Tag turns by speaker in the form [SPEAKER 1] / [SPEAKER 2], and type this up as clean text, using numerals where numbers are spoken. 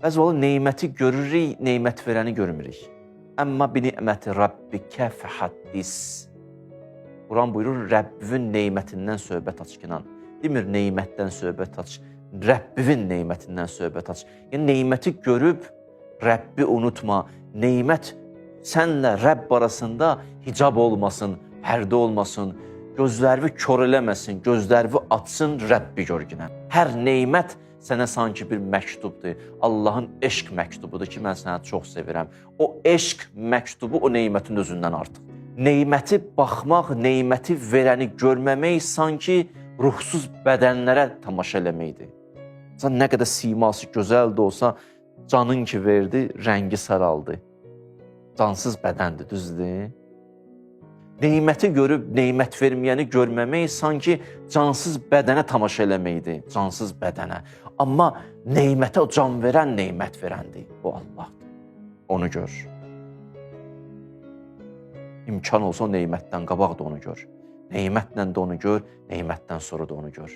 [SPEAKER 1] Bəzi vaxt neməti görürük, nemət verəni görmürük. Əmmə bi ni'məti rabbikə fəhaddis. Quran buyurur, Rəbbivin nemətindən söhbət aç ki, demir nemətdən söhbət aç, Rəbbivin nemətindən söhbət aç. Yəni, neməti görüb, Rəbbi unutma. Nemət sənlə Rəbb arasında hicab olmasın, pərdə olmasın, gözlərini kör eləməsin, gözlərini açsın, Rəbbi görgünə. Hər nemət sənə sanki bir məktubdur. Allahın eşq məktubudur ki, mən səni çox sevirəm. O eşq məktubu o nemətin özündən artıq. Neməti baxmaq, neməti verəni görməmək sanki ruhsuz bədənlərə tamaşa eləməkdir. Nə qədər siması gözəl də olsa, canın ki verdi, rəngi saraldı. Cansız bədəndir, düzdür? Neməti görüb, nemət verməyəni görməmək sanki cansız bədənə tamaşa eləməkdir, cansız bədənə. Amma nemətə o can verən, nemət verəndir. O Allahdır. Onu gör. İmkan olsa o nemətdən qabaq da onu gör. Nemətlə də onu gör, nemətdən sonra da onu gör.